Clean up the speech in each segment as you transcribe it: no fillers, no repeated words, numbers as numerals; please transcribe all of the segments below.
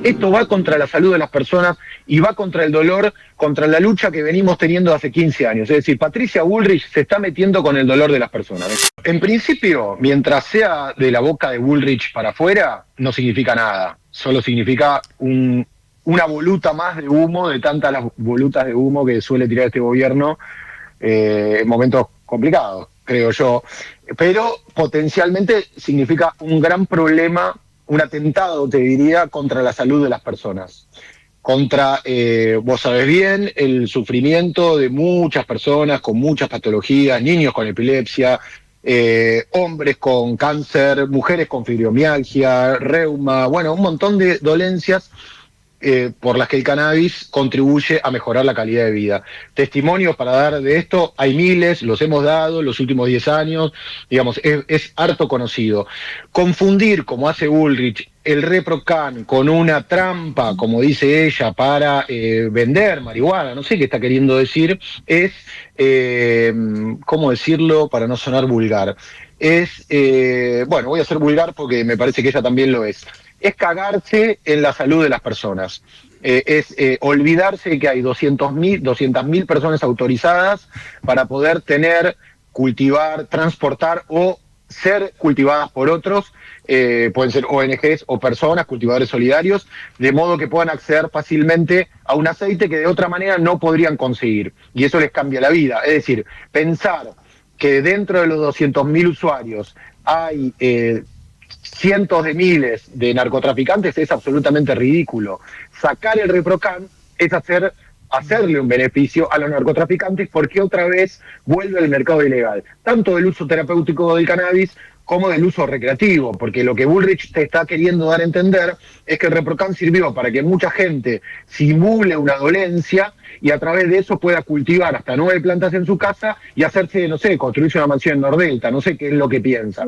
Esto va contra la salud de las personas y va contra el dolor, contra la lucha que venimos teniendo hace 15 años. Es decir, Patricia Bullrich se está metiendo con el dolor de las personas. En principio, mientras sea de la boca de Bullrich para afuera, no significa nada. Solo significa una voluta más de humo, de tantas las volutas de humo que suele tirar este gobierno en momentos complicados, creo yo. Pero potencialmente significa un gran problema, un atentado, te diría, contra la salud de las personas. Contra, vos sabés bien, el sufrimiento de muchas personas con muchas patologías, niños con epilepsia, hombres con cáncer, mujeres con fibromialgia, reuma, bueno, un montón de dolencias por las que el cannabis contribuye a mejorar la calidad de vida. Testimonios para dar de esto hay miles, los hemos dado en los últimos 10 años, digamos, es harto conocido. Confundir, como hace Bullrich, el ReproCan con una trampa, como dice ella, para vender marihuana, no sé qué está queriendo decir, es, ¿cómo decirlo para no sonar vulgar? Es, bueno, voy a ser vulgar porque me parece que ella también lo es cagarse en la salud de las personas. Olvidarse de que hay 200.000 personas autorizadas para poder tener, cultivar, transportar o ser cultivadas por otros, pueden ser ONGs o personas, cultivadores solidarios, de modo que puedan acceder fácilmente a un aceite que de otra manera no podrían conseguir. Y eso les cambia la vida. Es decir, pensar que dentro de los 200.000 usuarios hay cientos de miles de narcotraficantes es absolutamente ridículo. Sacar el ReproCan es hacerle un beneficio a los narcotraficantes porque otra vez vuelve el mercado ilegal, tanto del uso terapéutico del cannabis como del uso recreativo, porque lo que Bullrich te está queriendo dar a entender es que el ReproCan sirvió para que mucha gente simule una dolencia y a través de eso pueda cultivar hasta 9 plantas en su casa y hacerse, no sé, construirse una mansión en Nordelta, no sé qué es lo que piensa.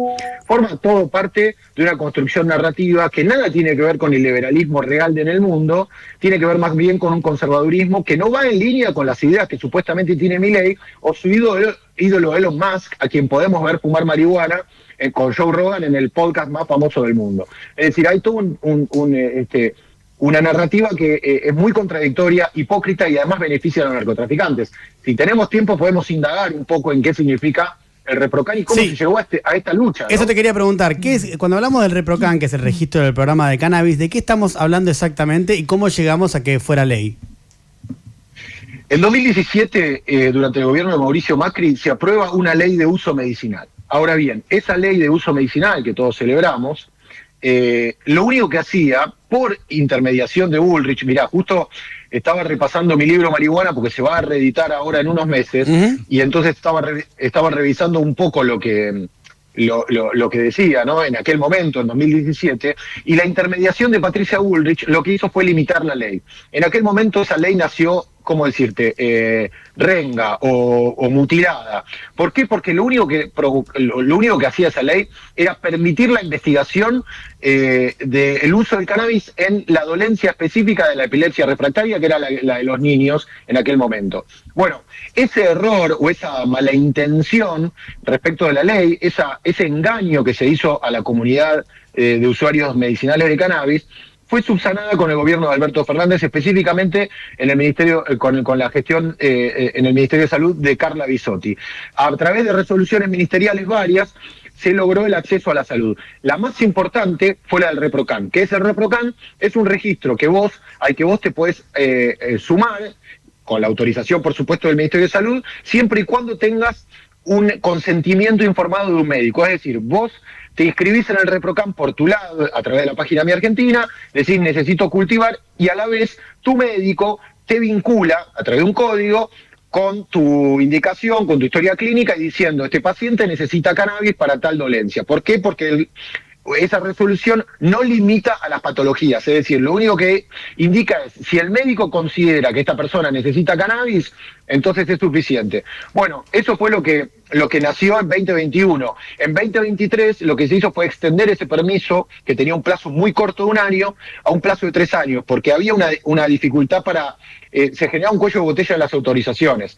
Forma todo parte de una construcción narrativa que nada tiene que ver con el liberalismo real en el mundo, tiene que ver más bien con un conservadurismo que no va en línea con las ideas que supuestamente tiene Milei o su ídolo Elon Musk, a quien podemos ver fumar marihuana con Joe Rogan en el podcast más famoso del mundo. Es decir, hay todo una narrativa que es muy contradictoria, hipócrita y además beneficia a los narcotraficantes. Si tenemos tiempo podemos indagar un poco en qué significa el ReproCan y cómo se llegó a esta lucha, ¿no? Eso te quería preguntar, ¿qué es, cuando hablamos del ReproCan, que es el registro del programa de cannabis, de qué estamos hablando exactamente y cómo llegamos a que fuera ley? En 2017, durante el gobierno de Mauricio Macri, se aprueba una ley de uso medicinal. Ahora bien, esa ley de uso medicinal que todos celebramos, lo único que hacía, por intermediación de Bullrich, mirá, justo estaba repasando mi libro Marihuana porque se va a reeditar ahora en unos meses, y entonces estaba revisando un poco lo que decía, ¿no? En aquel momento, en 2017, y la intermediación de Patricia Bullrich lo que hizo fue limitar la ley. En aquel momento esa ley nació, ¿cómo decirte?, renga o mutilada. ¿Por qué? Porque lo único que hacía esa ley era permitir la investigación del uso del cannabis en la dolencia específica de la epilepsia refractaria, que era la de los niños en aquel momento. Bueno, ese error o esa mala intención respecto de la ley, ese engaño que se hizo a la comunidad de usuarios medicinales de cannabis, fue subsanada con el gobierno de Alberto Fernández, específicamente en el ministerio, con la gestión en el Ministerio de Salud de Carla Bisotti. A través de resoluciones ministeriales varias, se logró el acceso a la salud. La más importante fue la del ReproCan. ¿Qué es el ReproCan? Es un registro al que vos te podés sumar, con la autorización, por supuesto, del Ministerio de Salud, siempre y cuando tengas un consentimiento informado de un médico. Es decir, vos te inscribís en el ReproCan por tu lado, a través de la página Mi Argentina, decís necesito cultivar, y a la vez tu médico te vincula, a través de un código, con tu indicación, con tu historia clínica, y diciendo, este paciente necesita cannabis para tal dolencia. ¿Por qué? Porque esa resolución no limita a las patologías, es decir, lo único que indica es, si el médico considera que esta persona necesita cannabis, entonces es suficiente. Bueno, eso fue lo que nació en 2021. En 2023 lo que se hizo fue extender ese permiso, que tenía un plazo muy corto de 1 año, a un plazo de 3 años, porque había una dificultad se generaba un cuello de botella en las autorizaciones.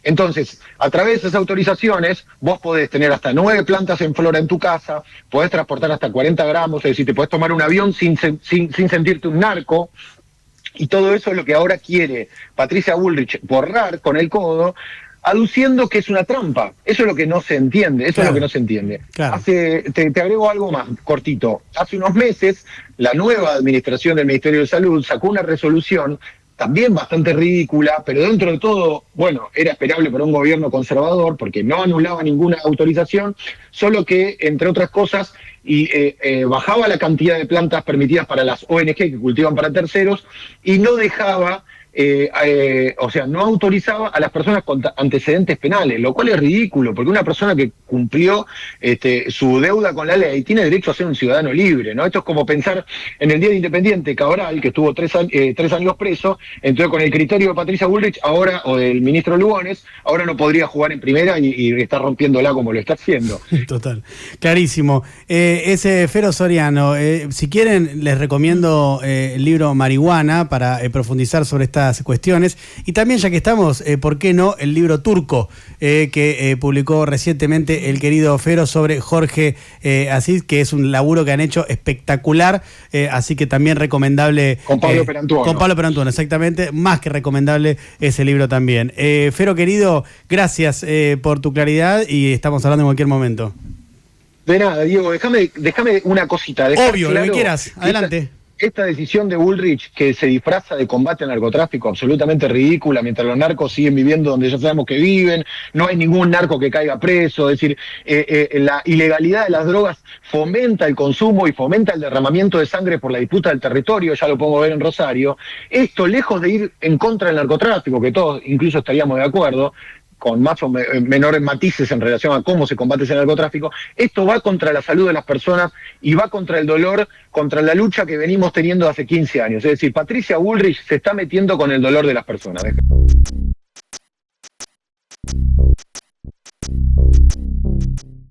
Entonces, a través de esas autorizaciones, vos podés tener hasta 9 plantas en flora en tu casa, podés transportar hasta 40 gramos, es decir, te podés tomar un avión sin sentirte un narco, y todo eso es lo que ahora quiere Patricia Bullrich borrar con el codo, aduciendo que es una trampa. Eso es lo que no se entiende, Claro. es lo que no se entiende. Claro. Te agrego algo más, cortito. Hace unos meses, la nueva administración del Ministerio de Salud sacó una resolución también bastante ridícula, pero dentro de todo, bueno, era esperable para un gobierno conservador, porque no anulaba ninguna autorización, solo que, entre otras cosas, bajaba la cantidad de plantas permitidas para las ONG que cultivan para terceros, y no dejaba, o sea, no autorizaba a las personas con antecedentes penales, lo cual es ridículo, porque una persona que cumplió su deuda con la ley tiene derecho a ser un ciudadano libre, ¿no? Esto es como pensar en el Día de Independiente, Cabral, que estuvo 3 años preso, entonces con el criterio de Patricia Bullrich ahora, o del ministro Lugones, ahora no podría jugar en primera y está rompiéndola como lo está haciendo. Total, clarísimo. Ese Fero Soriano, si quieren les recomiendo el libro Marihuana para profundizar sobre estas cuestiones, y también, ya que estamos, ¿por qué no?, el libro Turco que publicó recientemente el querido Fero sobre Jorge Asís, que es un laburo que han hecho espectacular, así que también recomendable. Con Pablo Perantuono. Con Pablo Perantuono, exactamente, más que recomendable ese libro también. Fero querido, gracias por tu claridad y estamos hablando en cualquier momento. De nada, Diego, déjame una cosita. Obvio, lo que quieras, adelante. Esta decisión de Bullrich, que se disfraza de combate al narcotráfico, absolutamente ridícula, mientras los narcos siguen viviendo donde ya sabemos que viven, no hay ningún narco que caiga preso, es decir, la ilegalidad de las drogas fomenta el consumo y fomenta el derramamiento de sangre por la disputa del territorio, ya lo podemos ver en Rosario. Esto, lejos de ir en contra del narcotráfico, que todos incluso estaríamos de acuerdo, con más o menores matices en relación a cómo se combate ese narcotráfico, esto va contra la salud de las personas y va contra el dolor, contra la lucha que venimos teniendo hace 15 años. Es decir, Patricia Bullrich se está metiendo con el dolor de las personas.